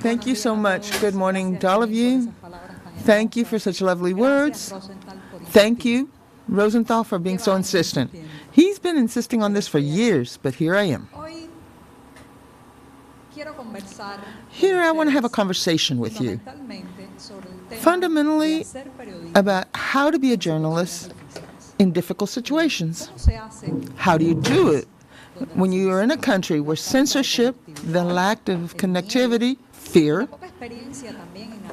Thank you so much. Good morning to all of you. Thank you for such lovely words. Thank you, Rosenthal, for being so insistent. He's been insisting on this for years, but here I am. Here I want to have a conversation with you, fundamentally about how to be a journalist in difficult situations. How do you do it when you are in a country where censorship, the lack of connectivity, fear,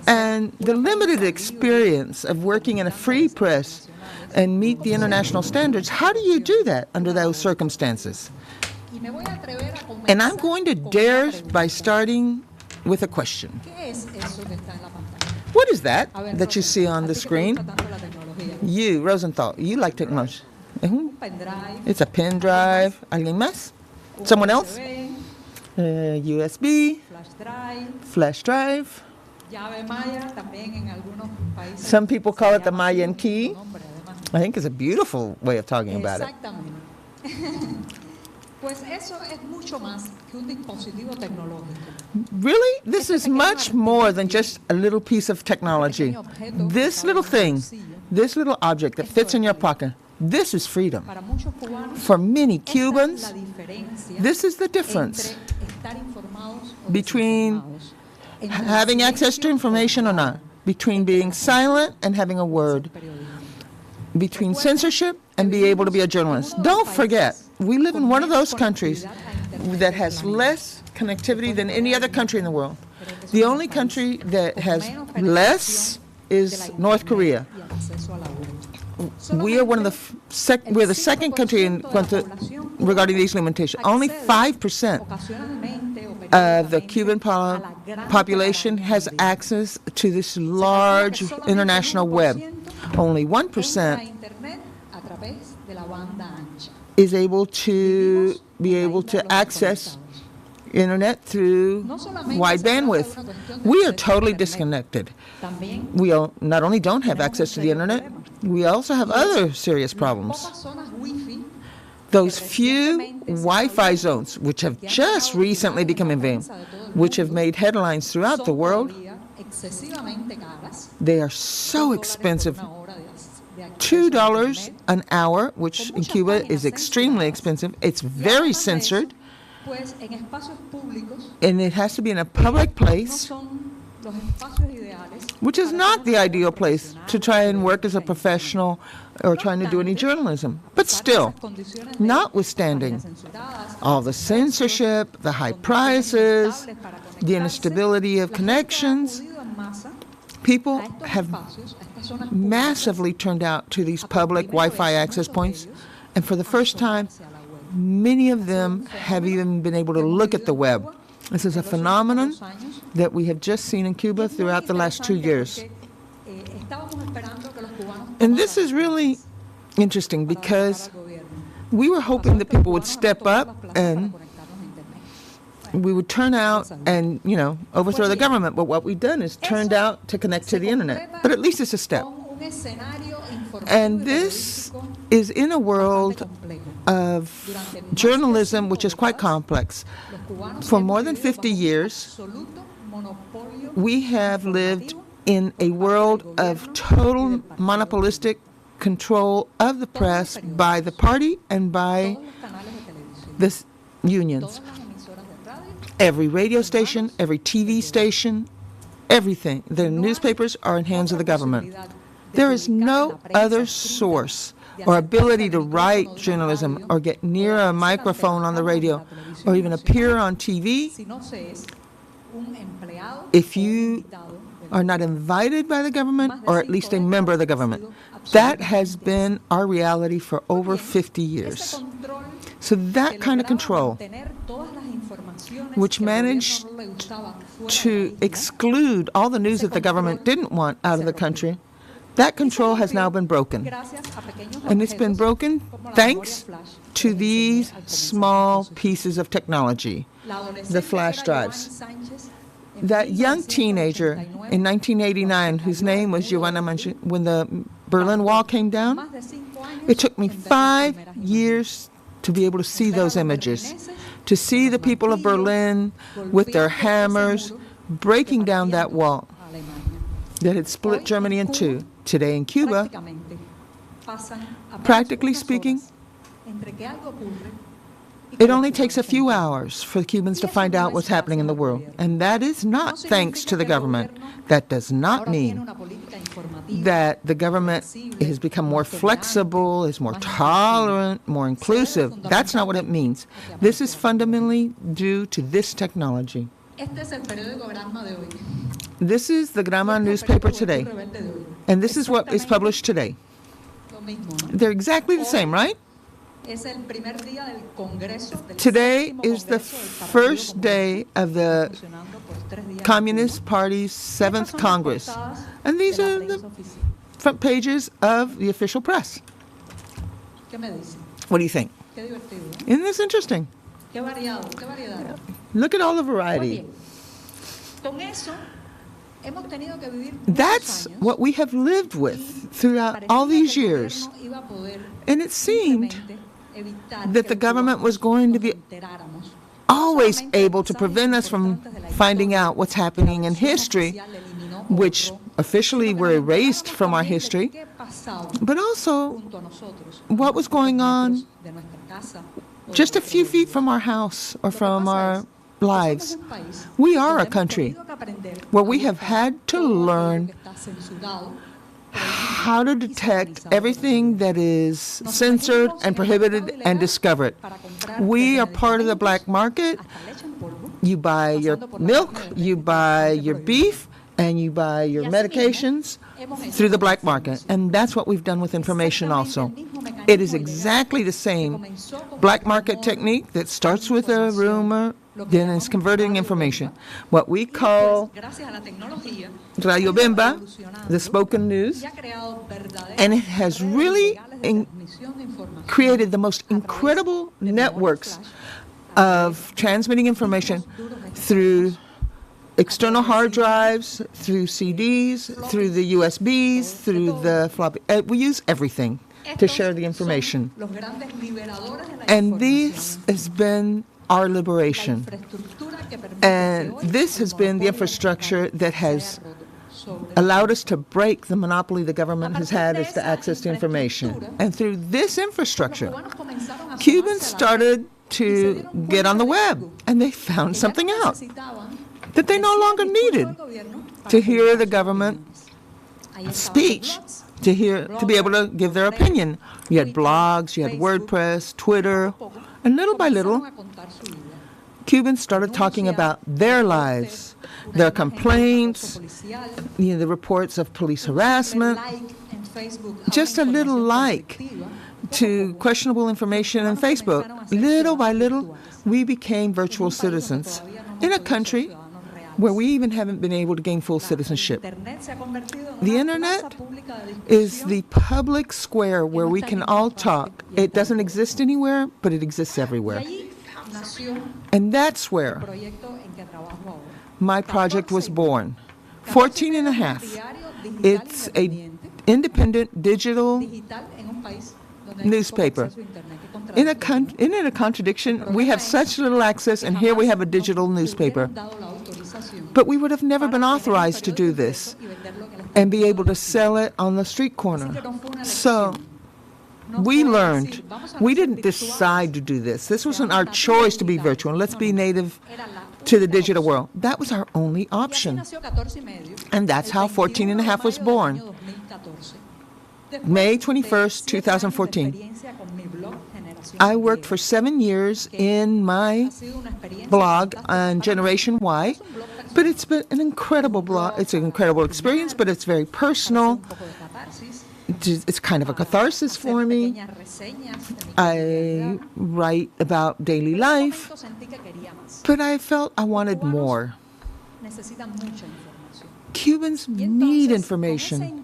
and the limited experience of working in a free press and meet the international standards? How do you do that under those circumstances? And I'm going to dare by starting with a question. What is that you see on the screen? You, Rosenthal, you like technology. It's a pen drive. ¿Alguien más? Someone else? USB, flash drive. Some people call it the Mayan key. I think it's a beautiful way of talking about it. Really? This is much more than just a little piece of technology. This little thing, this little object that fits in your pocket, this is freedom. For many Cubans, this is the difference between having access to information or not, between being silent and having a word, between censorship and being able to be a journalist. Don't forget, we live in one of those countries that has less connectivity than any other country in the world. The only country that has less is North Korea. We are one of the we're the second country regarding these limitations. Only 5% of the Cuban population has access to this large international web. Only 1% is able to access internet through wide bandwidth. We are totally disconnected. We not only don't have access to the internet, we also have other serious problems. Those few Wi-Fi zones, which have just recently become available, which have made headlines throughout the world, they are so expensive. $2 an hour, which in Cuba is extremely expensive. It's very censored, and it has to be in a public place, which is not the ideal place to try and work as a professional or trying to do any journalism. But still, notwithstanding all the censorship, the high prices, the instability of connections, people have massively turned out to these public Wi-Fi access points, and for the first time, many of them have even been able to look at the web. This is a phenomenon that we have just seen in Cuba throughout the last 2 years. And this is really interesting because we were hoping that people would step up and we would turn out and, overthrow the government. But what we've done is turned out to connect to the internet. But at least it's a step. And this is in a world of journalism which is quite complex. For more than 50 years, we have lived in a world of total monopolistic control of the press by the party and by the unions. Every radio station, every TV station, everything. The newspapers are in hands of the government. There is no other source or ability to write journalism or get near a microphone on the radio or even appear on TV if you are not invited by the government or at least a member of the government. That has been our reality for over 50 years. So that kind of control, which managed to exclude all the news that the government didn't want out of the country, that control has now been broken. And it's been broken thanks to these small pieces of technology, the flash drives. That young teenager in 1989, whose name was Yoani Sanchez, when the Berlin Wall came down, it took me 5 years to be able to see those images, to see the people of Berlin with their hammers, breaking down that wall that had split Germany in two. Today in Cuba, practically speaking, it only takes a few hours for Cubans to find out what's happening in the world. And that is not thanks to the government. That does not mean that the government has become more flexible, is more tolerant, more inclusive. That's not what it means. This is fundamentally due to this technology. This is the Grama newspaper today. And this is what is published today. They're exactly the same, right? Today is the first day of the Communist Party's 7th Congress. And these are the front pages of the official press. What do you think? Isn't this interesting? Look at all the variety. That's what we have lived with throughout all these years. And it seemed that the government was going to be always able to prevent us from finding out what's happening in history, which officially were erased from our history, but also what was going on just a few feet from our house or from our lives. We are a country where we have had to learn how to detect everything that is censored and prohibited and discover it. We are part of the black market. You buy your milk, you buy your beef, and you buy your medications through the black market. And that's what we've done with information also. It is exactly the same black market technique that starts with a rumor, then is converting information. What we call Radio Bemba, the spoken news, and it has really created the most incredible networks of transmitting information through external hard drives, through CDs, through the USBs, through the floppy. We use everything to share the information. And this has been our liberation. And this has been the infrastructure that has allowed us to break the monopoly the government has had as to access to information. And through this infrastructure, Cubans started to get on the web, and they found something out that they no longer needed to hear the government speech, to be able to give their opinion. You had blogs, you had WordPress, Twitter, and little by little, Cubans started talking about their lives, their complaints, the reports of police harassment, just a little like to questionable information on Facebook. Little by little, we became virtual citizens in a country where we even haven't been able to gain full citizenship. The internet is the public square where we can all talk. It doesn't exist anywhere, but it exists everywhere. And that's where my project was born. 14 and a half. It's an independent digital newspaper. In a contradiction, we have such little access, and here we have a digital newspaper. But we would have never been authorized to do this and be able to sell it on the street corner. So we learned. We didn't decide to do this. This wasn't our choice to be virtual. Let's be native to the digital world. That was our only option. And that's how 14 and a half was born. May 21st, 2014. I worked for 7 years in my blog on Generation Y, but it's been an incredible blog. It's an incredible experience, but it's very personal. It's kind of a catharsis for me. I write about daily life, but I felt I wanted more. Cubans need information.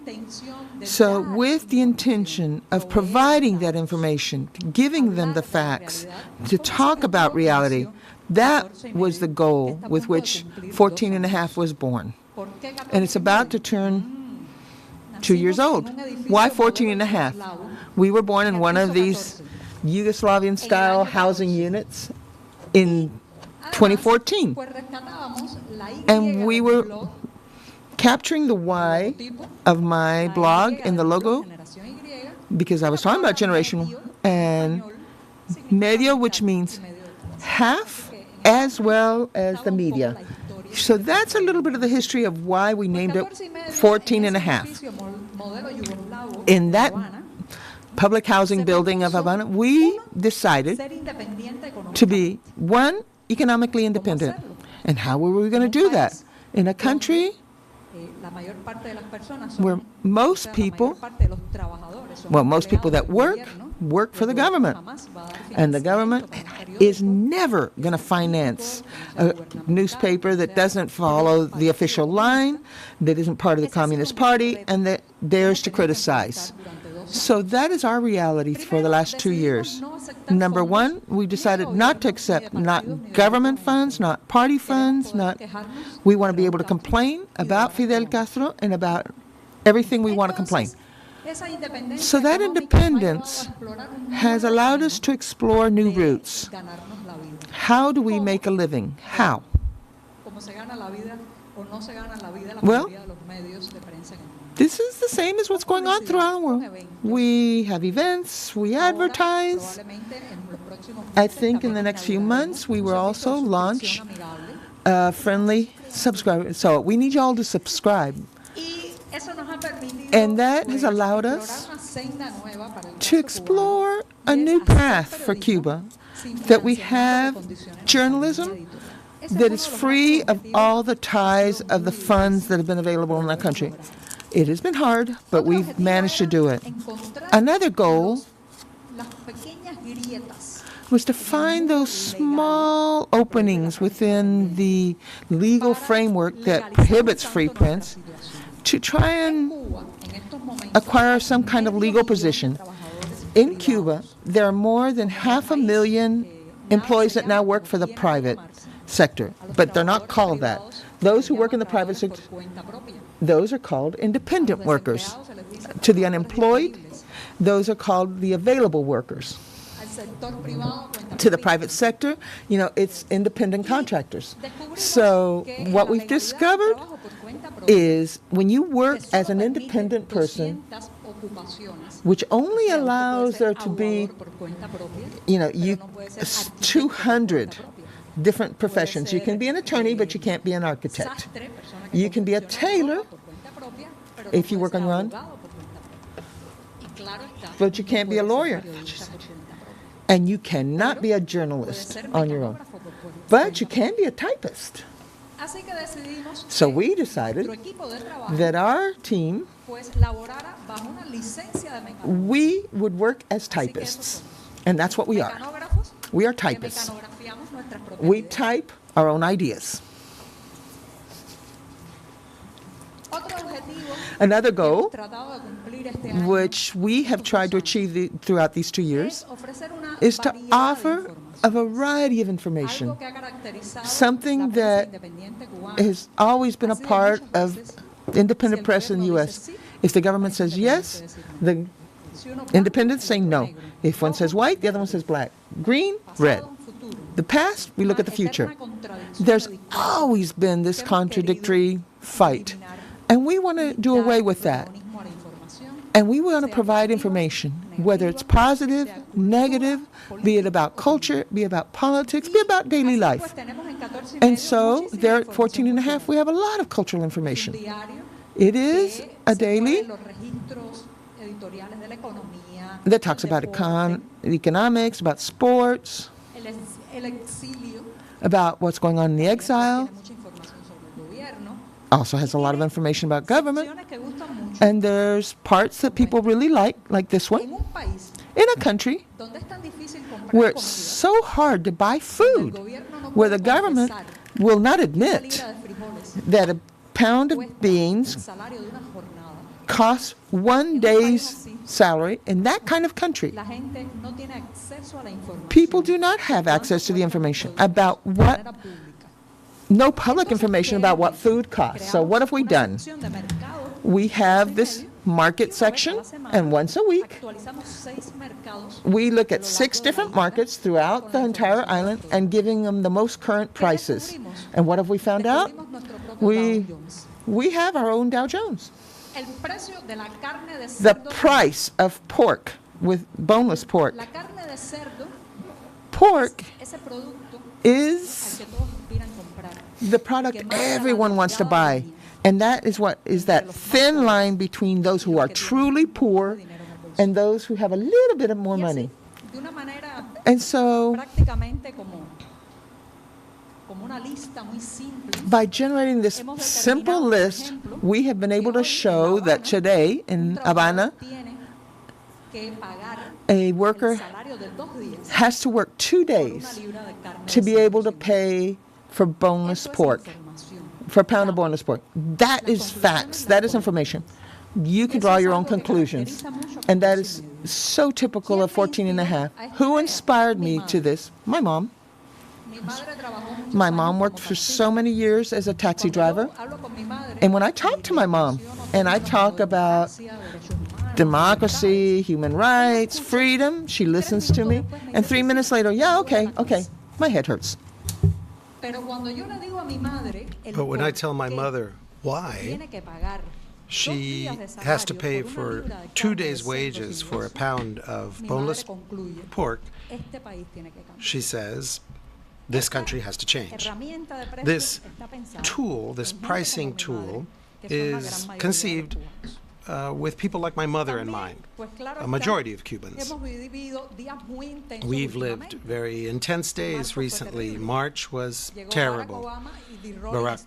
So with the intention of providing that information, giving them the facts, to talk about reality, that was the goal with which 14 and a half was born. And it's about to turn 2 years old. Why 14 and a half? We were born in one of these Yugoslavian-style housing units in 2014. And we were capturing the Y of my blog in the logo because I was talking about Generation and Medio, which means half as well as the media. So that's a little bit of the history of why we named it 14 and a half. In that public housing building of Havana, we decided to be, one, economically independent. And how were we going to do that? In a country where most people that work for the government. And the government is never going to finance a newspaper that doesn't follow the official line, that isn't part of the Communist Party, and that dares to criticize. So that is our reality for the last 2 years. Number one, we decided not to accept not government funds, not party funds, we want to be able to complain about Fidel Castro and about everything we want to complain. So that independence has allowed us to explore new routes. How do we make a living? How? Well, this is the same as what's going on throughout the world. We have events, we advertise. I think in the next few months we will also launch a friendly subscriber. So we need you all to subscribe. And that has allowed us to explore a new path for Cuba, that we have journalism that is free of all the ties of the funds that have been available in our country. It has been hard, but we've managed to do it. Another goal was to find those small openings within the legal framework that prohibits free prints to try and acquire some kind of legal position. In Cuba, there are more than 500,000 employees that now work for the private sector, but they're not called that. Those who work in the private sector, those are called independent workers. To the unemployed, those are called the available workers. To the private sector, it's independent contractors. So what we've discovered is when you work as an independent person, which only allows there to be, 200 different professions. You can be an attorney, but you can't be an architect. You can be a tailor if you work on your own, but you can't be a lawyer. And you cannot be a journalist on your own, but you can be a typist. So we decided that our team, we would work as typists, and that's what we are. We are typists. We type our own ideas. Another goal, which we have tried to achieve throughout these 2 years, is to offer a variety of information, something that has always been a part of independent press in the U.S. If the government says yes, the independents say no. If one says white, the other one says black. Green, red. The past, we look at the future. There's always been this contradictory fight, and we want to do away with that. And we want to provide information, whether it's positive, negative, be it about culture, be it about politics, be it about daily life. And so there at 14 and a half, we have a lot of cultural information. It is a daily that talks about economics, about sports, about what's going on in the exile. Also has a lot of information about government. And there's parts that people really like this one. In a country where it's so hard to buy food, where the government will not admit that a pound of beans costs 1 day's salary in that kind of country. People do not have access to the information about no public information about what food costs. So what have we done? We have this market section, and once a week, we look at 6 different markets throughout the entire island and giving them the most current prices. And what have we found out? We have our own Dow Jones. The price of pork, with boneless pork, is the product everyone wants to buy. And that is what is that thin line between those who are truly poor and those who have a little bit of more money. And so, by generating this simple list, we have been able to show that today in Havana, a worker has to work 2 days to be able to pay for boneless pork, for a pound of boneless pork. That is facts. That is information. You can draw your own conclusions. And that is so typical of 14 and a half. Who inspired me to this? My mom. My mom worked for so many years as a taxi driver. And when I talk to my mom, and I talk about democracy, human rights, freedom, she listens to me. And 3 minutes later, yeah, okay, my head hurts. But when I tell my mother why she has to pay for 2 days' wages for a pound of boneless pork, she says, this country has to change. This tool, this pricing tool, is conceived with people like my mother in mind, a majority of Cubans. We've lived very intense days recently. March was terrible. Barack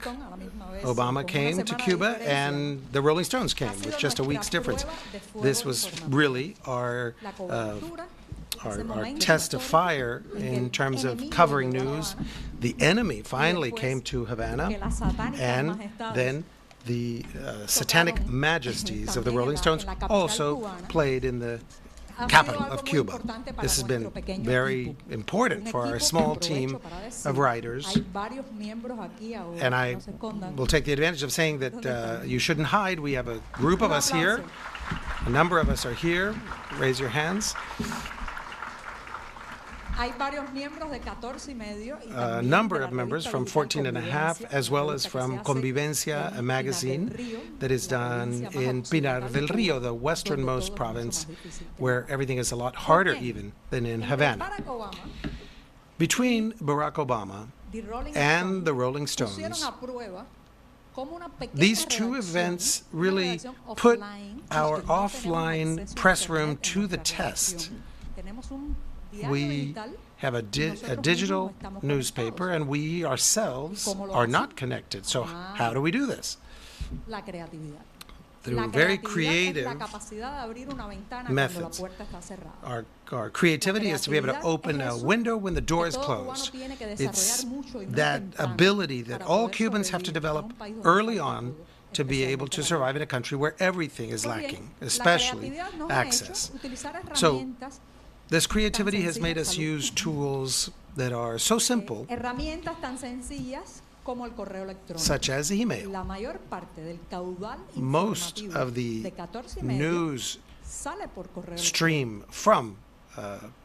Obama came to Cuba, and the Rolling Stones came with just a week's difference. This was really our test of fire in terms of covering news. The enemy finally came to Havana, and then the satanic majesties of the Rolling Stones also played in the capital of Cuba. This has been very important for our small team of writers. And I will take the advantage of saying that you shouldn't hide. We have a group of us here. A number of us are here. Raise your hands. A number of members from 14 and a half, as well as from Convivencia, a magazine that is done in Pinar del Rio, the westernmost province, where everything is a lot harder even than in Havana. Between Barack Obama and the Rolling Stones, these 2 events really put our offline press room to the test. We have a digital newspaper, and we ourselves are not connected. So how do we do this? Through very creative methods. Our creativity is to be able to open a window when the door is closed. It's that ability that all Cubans have to develop early on to be able to survive in a country where everything is lacking, especially access. So this creativity has made us use tools that are so simple, such as email. Most of the news stream from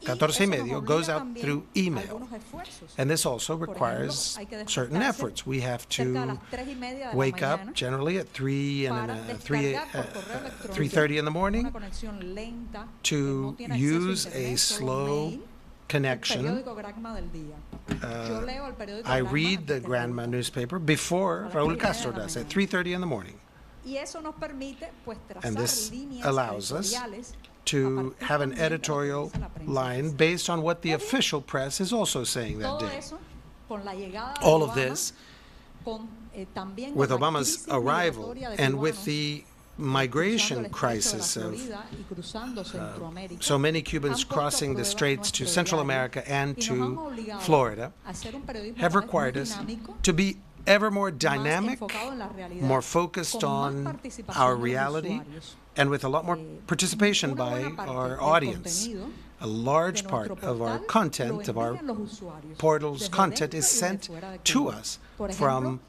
14 Medio goes out through email. And this also requires certain efforts. We have to wake up generally at 3:30 in the morning to use a slow connection. I read the Granma newspaper before Raúl Castro does at 3:30 in the morning. And this allows us to have an editorial line based on what the official press is also saying that day. All of this, with Obama's arrival and with the migration crisis of so many Cubans crossing the straits to Central America and to Florida, have required us to be ever more dynamic, more focused on our reality, and with a lot more participation by our audience. A large part of our content, of our portal's content, is sent to us from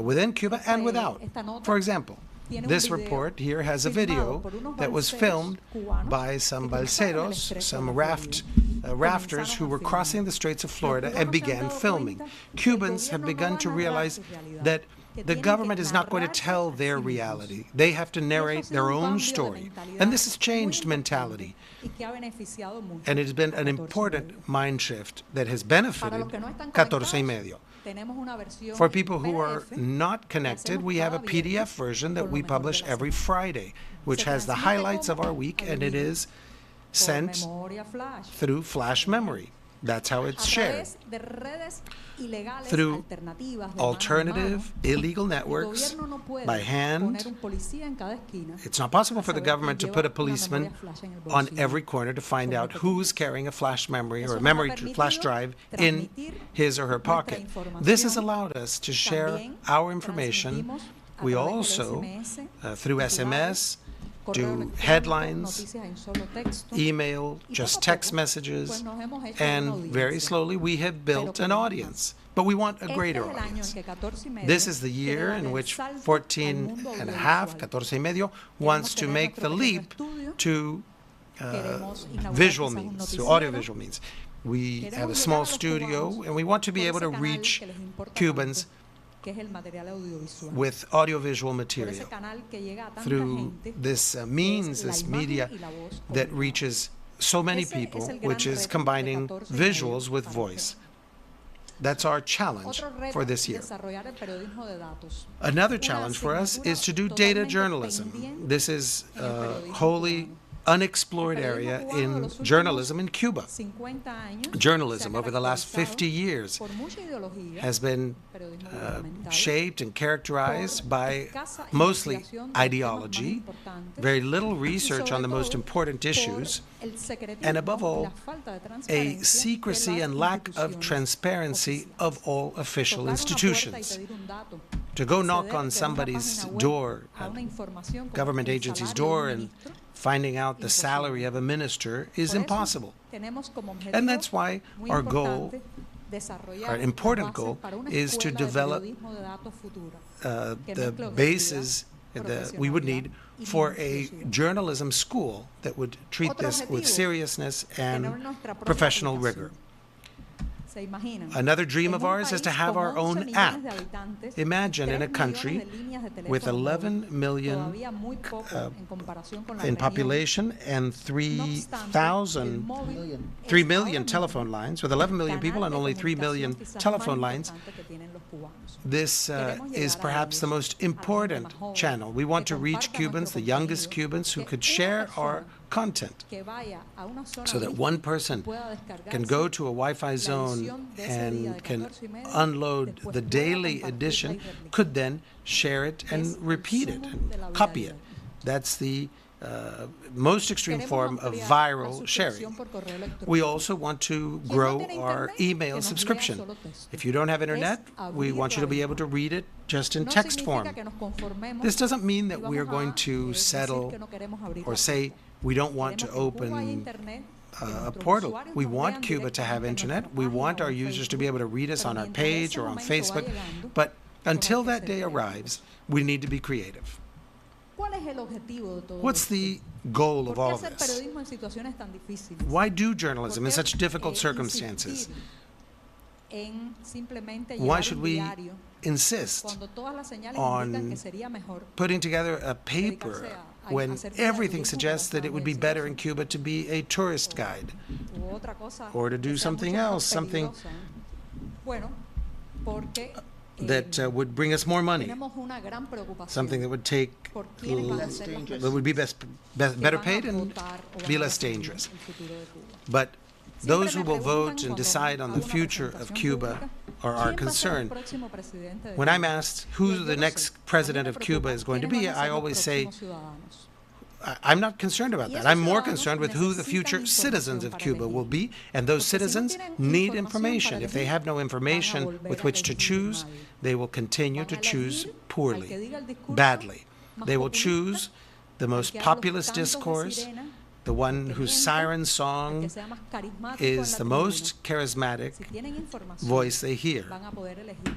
within Cuba and without. For example, This report here has a video that was filmed by some balseros, some rafters who were crossing the Straits of Florida and began filming. Cubans have begun to realize that the government is not going to tell their reality. They have to narrate their own story. And this has changed mentality. And it has been an important mind shift that has benefited 14 y medio. For people who are not connected, we have a PDF version that we publish every Friday, which has the highlights of our week, and it is sent through flash memory. That's how it's shared. Through alternative, illegal networks, by hand. It's not possible for the government to put a policeman on every corner to find out who's carrying a flash memory or a memory flash drive in his or her pocket. This has allowed us to share our information. We also, through SMS, do headlines, email, just text messages, and very slowly we have built an audience. But we want a greater audience. This is the year in which 14 and a half, 14 y medio, wants to make the leap to visual means, to audiovisual means. We have a small studio, and we want to be able to reach Cubans with audiovisual material through this means, this media that reaches so many people, which is combining visuals with voice. That's our challenge for this year. Another challenge for us is to do data journalism. This is a wholly unexplored area in journalism in Cuba. Journalism over the last 50 years has been shaped and characterized by mostly ideology, very little research on the most important issues, and above all, a secrecy and lack of transparency of all official institutions. To go knock on somebody's door, government agency's door, and finding out the salary of a minister is impossible. And that's why our goal, our important goal, is to develop the bases that we would need for a journalism school that would treat this with seriousness and professional rigor. Another dream of ours is to have our own app. Imagine in a country with 11 million in population and 3 million telephone lines, with 11 million people and only 3 million telephone lines. This is perhaps the most important channel. We want to reach Cubans, the youngest Cubans, who could share our content so that one person can go to a Wi-Fi zone and can unload the daily edition, could then share it and repeat it and copy it. That's the most extreme form of viral sharing. We also want to grow our email subscription. If you don't have internet, we want you to be able to read it just in text form. This doesn't mean that we are going to settle or say we don't want to open a portal. We want Cuba to have internet. We want our users to be able to read us on our page or on Facebook. But until that day arrives, we need to be creative. What's the goal of all of this? Why do journalism in such difficult circumstances? Why should we insist on putting together a paper when everything suggests that it would be better in Cuba to be a tourist guide or to do something else, something that would bring us more money, something that would that would be better paid and be less dangerous. But those who will vote and decide on the future of Cuba are concerned. When I'm asked who the next president of Cuba is going to be, I always say, I'm not concerned about that. I'm more concerned with who the future citizens of Cuba will be, and those citizens need information. If they have no information with which to choose, they will continue to choose poorly, badly. They will choose the most populist discourse, the one whose siren song is the most charismatic voice they hear.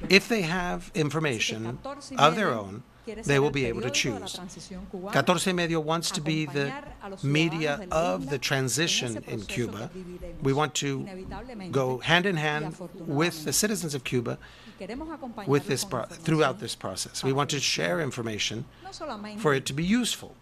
If they have information of their own, they will be able to choose. 14 Media wants to be the media of the transition in Cuba. We want to go hand in hand with the citizens of Cuba with this throughout this process. We want to share information for it to be useful.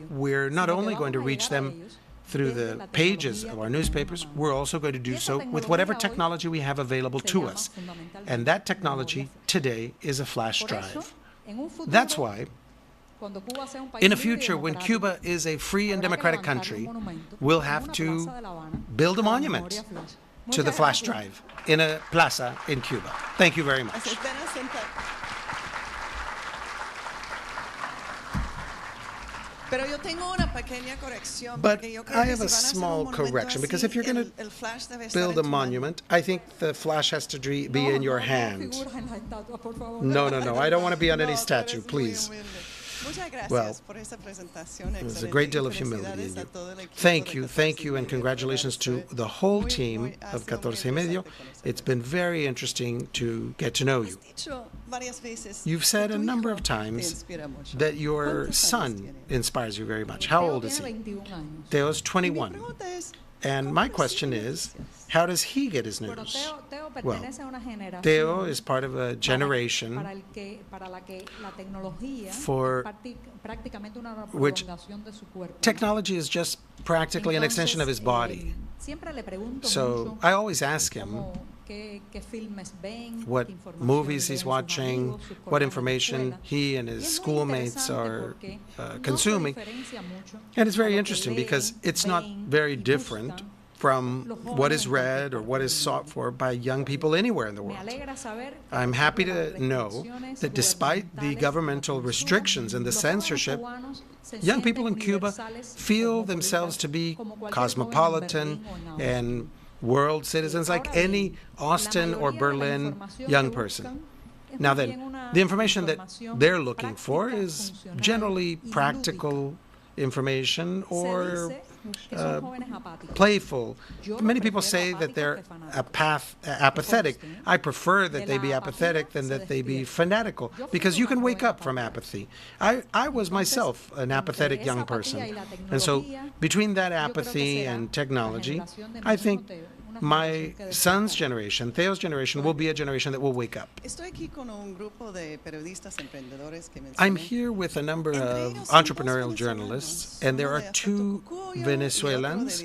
We're not only going to reach them through the pages of our newspapers, we're also going to do so with whatever technology we have available to us. And that technology today is a flash drive. That's why, in the future, when Cuba is a free and democratic country, we'll have to build a monument to the flash drive in a plaza in Cuba. Thank you very much. But I have a small correction, because if you're going to build a monument, I think the flash has to be in your hand. No, I don't want to be on any statue, please. Well, there's a great deal of humility in you. Thank you, and congratulations to the whole team of 14 Media. It's been very interesting to get to know you. You've said a number of times that your son inspires you very much. How old is he? Teo's 21. And my question is, how does he get his news? Well, Teo is part of a generation for which technology is just practically an extension of his body. So I always ask him what movies he's watching, what information he and his schoolmates are consuming. And it's very interesting because it's not very different from what is read or what is sought for by young people anywhere in the world. I'm happy to know that despite the governmental restrictions and the censorship, young people in Cuba feel themselves to be cosmopolitan and world citizens like any Austin or Berlin young person. Now then, the information that they're looking for is generally practical information or playful. Many people say that they're apathetic. I prefer that they be apathetic than that they be fanatical, because you can wake up from apathy. I was myself an apathetic young person. And so between that apathy and technology, I think my son's generation, Theo's generation, will be a generation that will wake up. I'm here with a number of entrepreneurial journalists, and there are two Venezuelans,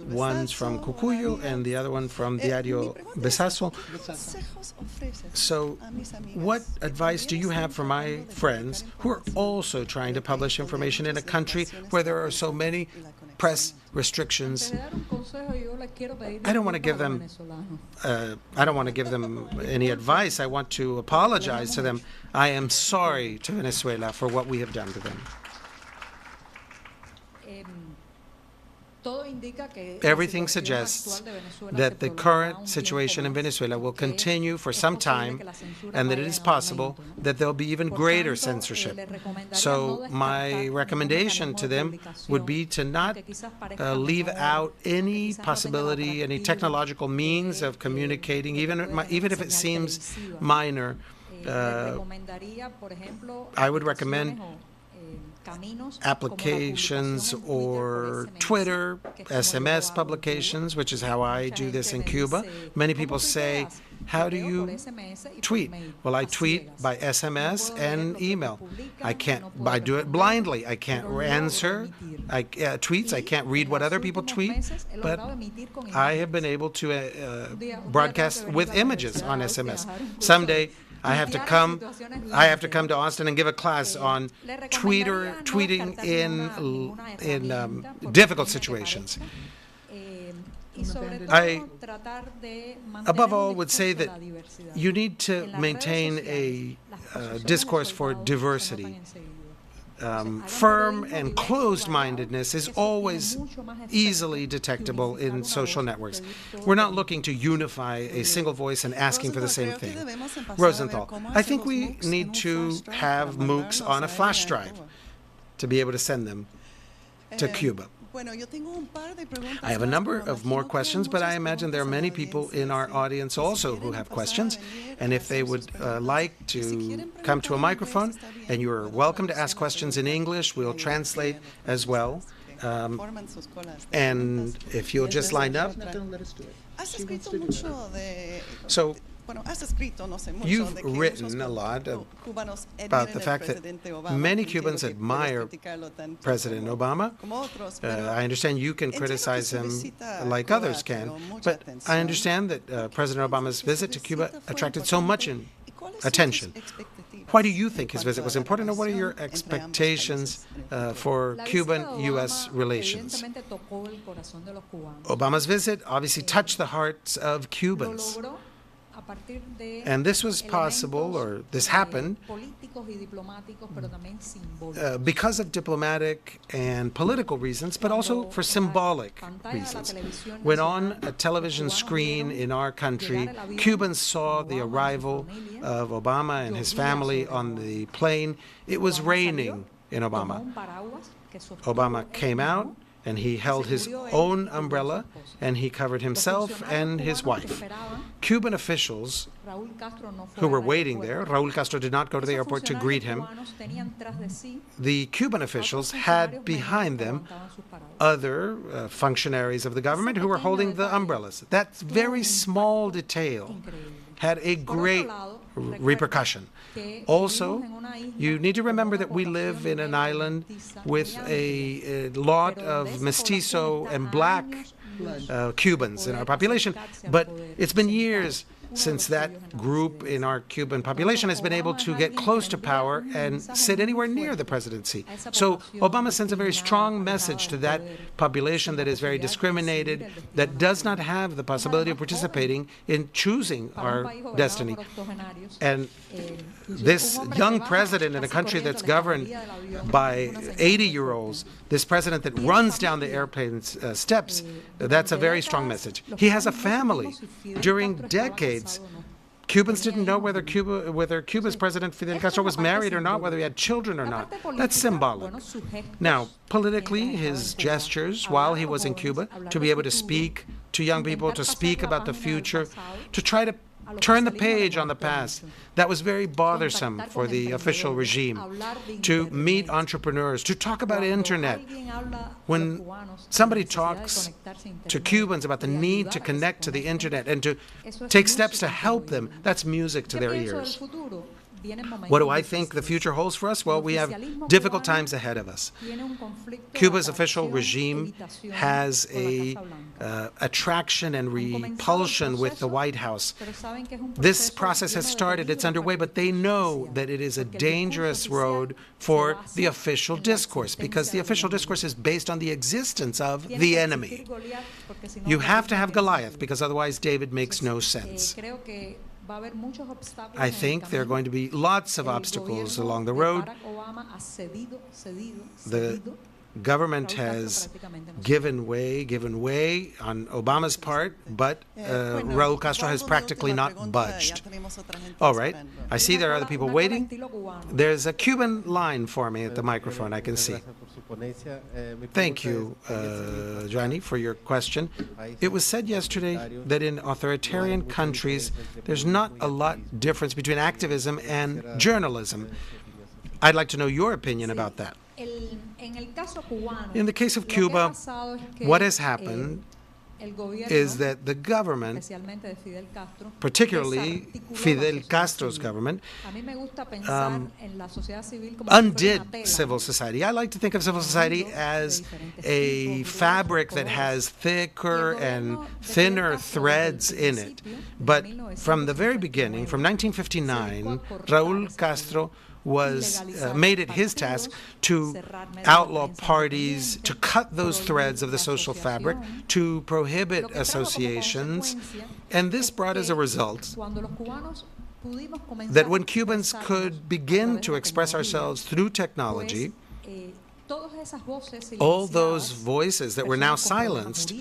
one's from Cucuyo and the other one from Diario Besazo. So what advice do you have for my friends who are also trying to publish information in a country where there are so many press restrictions? I don't want to give them any advice. I want to apologize to them. I am sorry to Venezuela for what we have done to them. Everything suggests that the current situation in Venezuela will continue for some time, and that it is possible that there will be even greater censorship. So my recommendation to them would be to not leave out any possibility, any technological means of communicating, even if it seems minor. I would recommend applications or Twitter, SMS publications, which is how I do this in Cuba. Many people say, how do you tweet? Well, I tweet by SMS and email. I do it blindly. I can't answer tweets. I can't read what other people tweet, but I have been able to broadcast with images on SMS. Someday, I have to come to Austin and give a class on tweeting in difficult situations. I, above all, would say that you need to maintain a discourse for diversity. Firm and closed-mindedness is always easily detectable in social networks. We're not looking to unify a single voice and asking for the same thing. Rosenthal, I think we need to have MOOCs on a flash drive to be able to send them to Cuba. I have a number of more questions, but I imagine there are many people in our audience also who have questions. And if they would like to come to a microphone, and you're welcome to ask questions in English, we'll translate as well. And if you'll just line up. So you've written a lot about the fact that many Cubans admire President Obama. I understand you can criticize him like others can, but I understand that President Obama's visit to Cuba attracted so much attention. Why do you think his visit was important, and what are your expectations for Cuban-U.S. relations? Obama's visit obviously touched the hearts of Cubans. And this was possible, or this happened, because of diplomatic and political reasons, but also for symbolic reasons. When on a television screen in our country, Cubans saw the arrival of Obama and his family on the plane, it was raining in Obama. Obama came out, and he held his own umbrella, and he covered himself and his wife. Cuban officials who were waiting there, Raúl Castro did not go to the airport to greet him. The Cuban officials had behind them other functionaries of the government who were holding the umbrellas. That very small detail had a great repercussion. Also, you need to remember that we live in an island with a lot of mestizo and black Cubans in our population, but it's been years since that group in our Cuban population has been able to get close to power and sit anywhere near the presidency. So Obama sends a very strong message to that population that is very discriminated, that does not have the possibility of participating in choosing our destiny. And this young president in a country that's governed by 80-year-olds, this president that runs down the airplane steps, that's a very strong message. He has a family. During decades, Cubans didn't know whether Cuba's President Fidel Castro was married or not, whether he had children or not. That's symbolic. Now, politically, his gestures while he was in Cuba, to be able to speak to young people, to speak about the future, to try to turn the page on the past, that was very bothersome for the official regime. To meet entrepreneurs, to talk about internet. When somebody talks to Cubans about the need to connect to the internet and to take steps to help them, that's music to their ears. What do I think the future holds for us? Well, we have difficult times ahead of us. Cuba's official regime has a attraction and repulsion with the White House. This process has started, it's underway, but they know that it is a dangerous road for the official discourse, because the official discourse is based on the existence of the enemy. You have to have Goliath, because otherwise David makes no sense. I think there are going to be lots of obstacles along the road. The government has given way on Obama's part, but Raúl Castro has practically not budged. All right, I see there are other people waiting. There's a Cuban line for me at the microphone, I can see. Thank you, Yoani, for your question. It was said yesterday that in authoritarian countries, there's not a lot difference between activism and journalism. I'd like to know your opinion about that. In the case of Cuba, what has happened is that the government, particularly Fidel Castro's government, undid civil society. I like to think of civil society as a fabric that has thicker and thinner threads in it. But from the very beginning, from 1959, Raúl Castro made it his task to outlaw parties, to cut those threads of the social fabric, to prohibit associations. And this brought as a result that when Cubans could begin to express ourselves through technology, all those voices that were now silenced,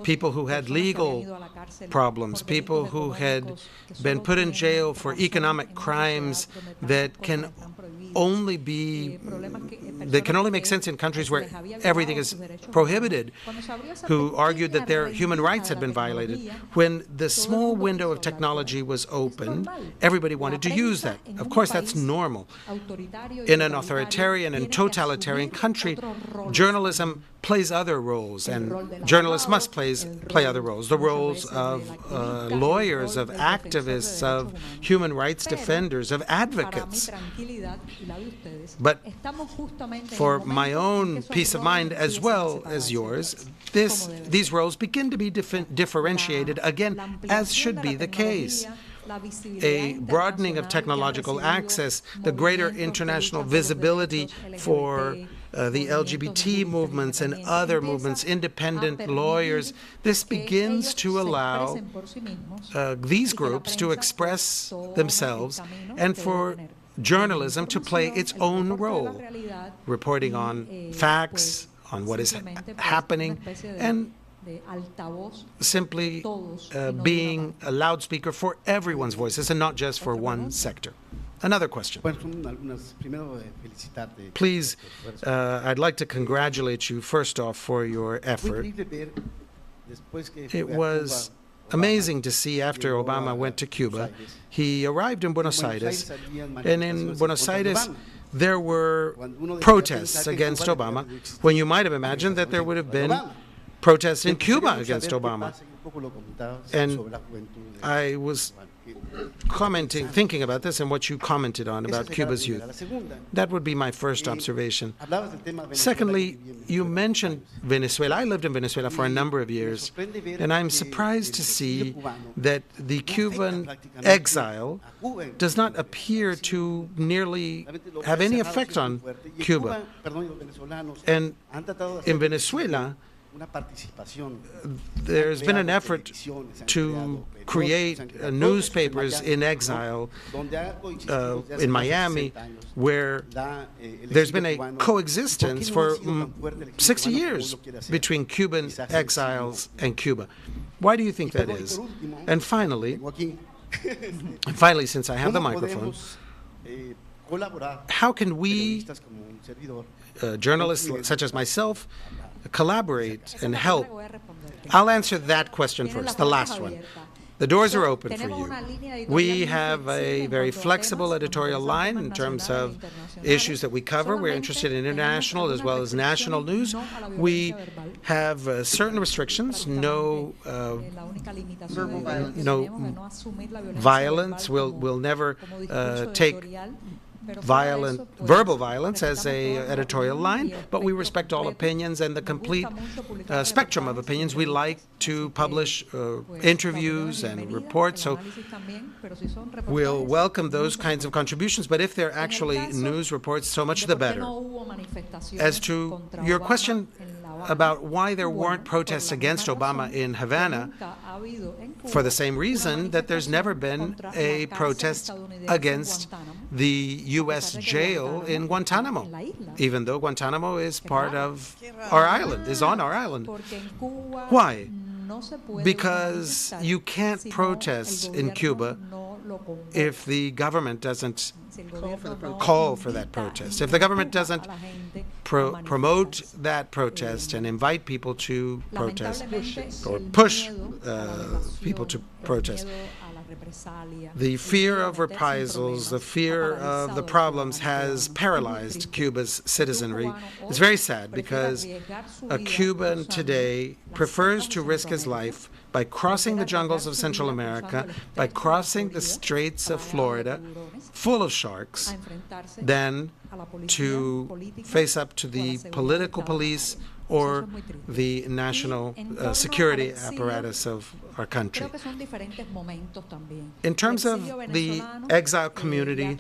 people who had legal problems, people who had been put in jail for economic crimes that can only make sense in countries where everything is prohibited, who argued that their human rights had been violated. When the small window of technology was open, everybody wanted to use that. Of course, that's normal. In an authoritarian and totalitarian country, journalism plays other roles, and journalists must play other roles. The roles of lawyers, of activists, of human rights defenders, of advocates. But for my own peace of mind as well as yours, these roles begin to be differentiated again, as should be the case. A broadening of technological access, the greater international visibility for the LGBT movements and other movements, independent lawyers, this begins to allow these groups to express themselves and for journalism to play its own role, reporting on facts, on what is happening, and simply being a loudspeaker for everyone's voices and not just for one sector. Another question. Please, I'd like to congratulate you first off for your effort. It was amazing to see after Obama went to Cuba, he arrived in Buenos Aires, and in Buenos Aires there were protests against Obama, when you might have imagined that there would have been protests in Cuba against Obama. And I was thinking about this and what you commented on about Cuba's youth. That would be my first observation. Secondly, you mentioned Venezuela. I lived in Venezuela for a number of years, and I'm surprised to see that the Cuban exile does not appear to nearly have any effect on Cuba. And in Venezuela, there's been an effort to create newspapers in exile in Miami, where there's been a coexistence for 60 years between Cuban exiles and Cuba. Why do you think that is? And finally, since I have the microphone, how can we, journalists such as myself, collaborate and help? I'll answer that question first, the last one. The doors are open for you. We have a very flexible editorial line in terms of issues that we cover. We're interested in international as well as national news. We have certain restrictions, no violence. We'll never take verbal violence as a editorial line, but we respect all opinions and the complete spectrum of opinions. We like to publish interviews and reports, so we'll welcome those kinds of contributions, but if they're actually news reports, so much the better. As to your question about why there weren't protests against Obama in Havana, for the same reason that there's never been a protest against the U.S. jail in Guantanamo, even though Guantanamo is part of our island, is on our island. Why? Because you can't protest in Cuba if the government doesn't call for that protest. If the government doesn't promote that protest and invite people to protest or push people to protest, the fear of reprisals, the fear of the problems has paralyzed Cuba's citizenry. It's very sad because a Cuban today prefers to risk his life by crossing the jungles of Central America, by crossing the straits of Florida, full of sharks, than to face up to the political police or the national security apparatus of our country. In terms of the exile community,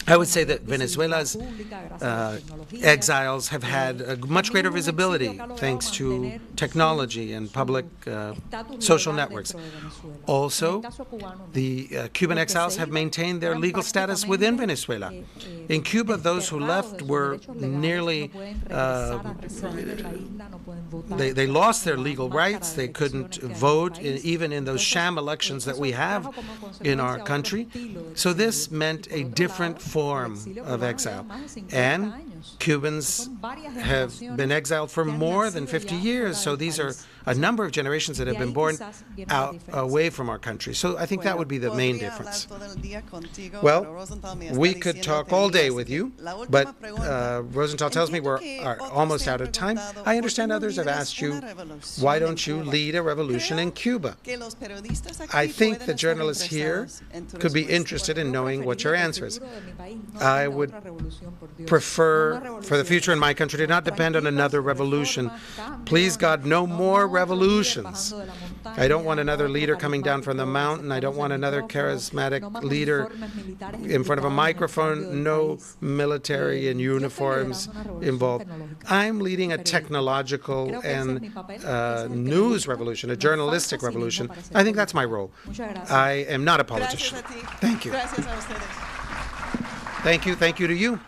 I would say that Venezuela's exiles have had a much greater visibility thanks to technology and public social networks. Also, the Cuban exiles have maintained their legal status within Venezuela. In Cuba, those who left were nearly, they lost their legal rights. They couldn't vote, even in those sham elections that we have in our country. So this meant a different form of exile. And Cubans have been exiled for more than 50 years. So these are a number of generations that have been born out away from our country. So I think that would be the main difference. Well, we could talk all day with you, but Rosenthal tells me are almost out of time. I understand others have asked you, why don't you lead a revolution in Cuba? I think the journalists here could be interested in knowing what your answer is. I would prefer for the future in my country to not depend on another revolution. Please, God, no more revolutions. I don't want another leader coming down from the mountain. I don't want another charismatic leader in front of a microphone. No military in uniforms involved. I'm leading a technological and news revolution, a journalistic revolution. I think that's my role. I am not a politician. Thank you. Thank you to you.